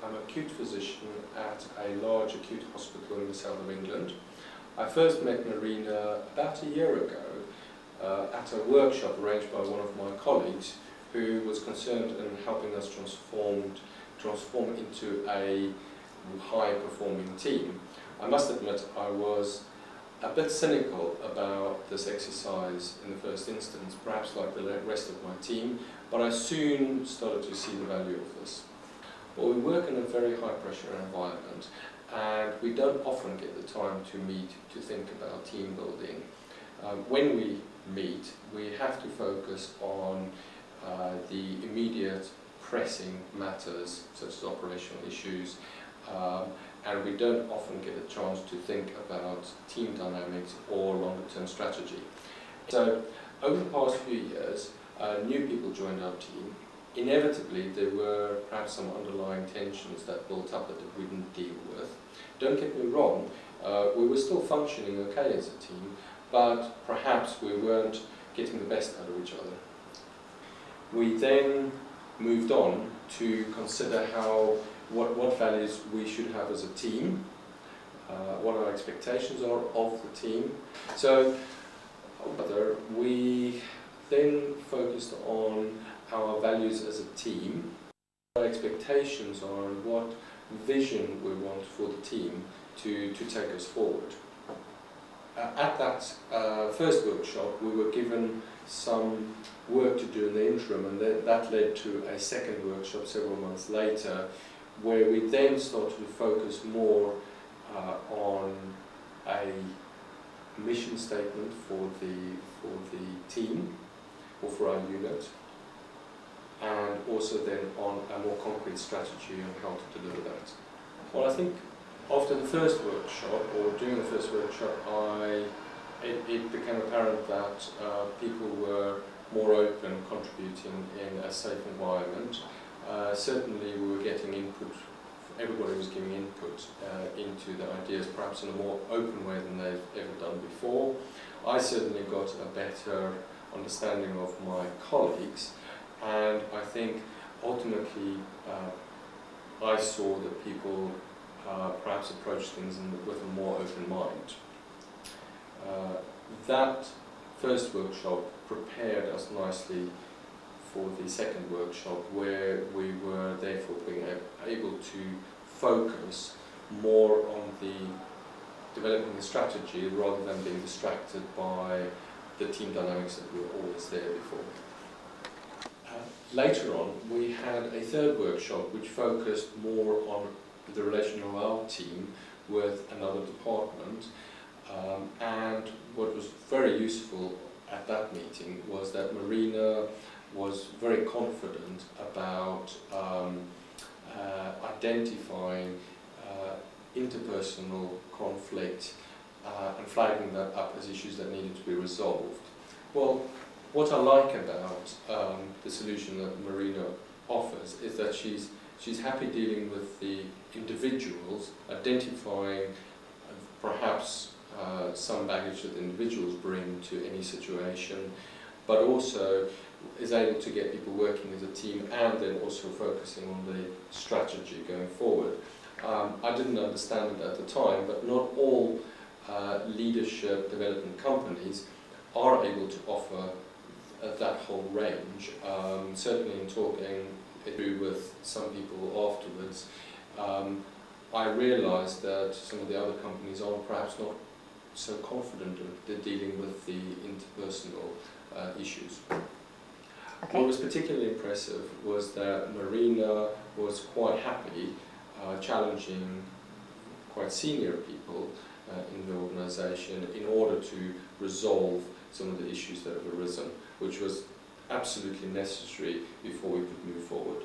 I'm an acute physician at a large acute hospital in the south of England. I first met Marina about a year ago at a workshop arranged by one of my colleagues who was concerned in helping us transform into a high-performing team. I must admit I was a bit cynical about this exercise in the first instance, perhaps like the rest of my team, but I soon started to see the value of this. Well, we work in a very high-pressure environment, and we don't often get the time to meet to think about team building. When we meet, we have to focus on the immediate pressing matters, such as operational issues, and we don't often get a chance to think about team dynamics or longer-term strategy. So, over the past few years, new people joined our team. Inevitably, there were perhaps some underlying tensions that built up that we didn't deal with. Don't get me wrong, we were still functioning okay as a team, but perhaps we weren't getting the best out of each other. We then moved on to consider what values we should have as a team, what our expectations are of the team. So we then focused on our values as a team, our expectations are, and what vision we want for the team to take us forward. At that first workshop, we were given some work to do in the interim, and that led to a second workshop several months later, where we then started to focus more on a mission statement for the team, or for our unit, and also then on a more concrete strategy on how to deliver that. Well, I think after the first workshop, or during the first workshop, it became apparent that people were more open, contributing in a safe environment. Certainly we were getting input, everybody was giving input into the ideas, perhaps in a more open way than they've ever done before. I certainly got a better understanding of my colleagues, and I think ultimately I saw that people perhaps approach things with a more open mind. That first workshop prepared us nicely for the second workshop, where we were therefore being able to focus more on developing the strategy rather than being distracted by the team dynamics that were always there before. Later on, we had a third workshop which focused more on the relation of our team with another department, and what was very useful at that meeting was that Marina was very confident about identifying interpersonal conflict and flagging that up as issues that needed to be resolved. Well, what I like about the solution that Marina offers is that she's happy dealing with the individuals, identifying perhaps some baggage that individuals bring to any situation, but also is able to get people working as a team and then also focusing on the strategy going forward. I didn't understand it at the time, but not all leadership development companies are able to offer that whole range. Certainly in talking through with some people afterwards, I realised that some of the other companies are perhaps not so confident of dealing with the interpersonal issues. Okay. What was particularly impressive was that Marina was quite happy challenging quite senior people in the organisation in order to resolve some of the issues that have arisen, which was absolutely necessary before we could move forward.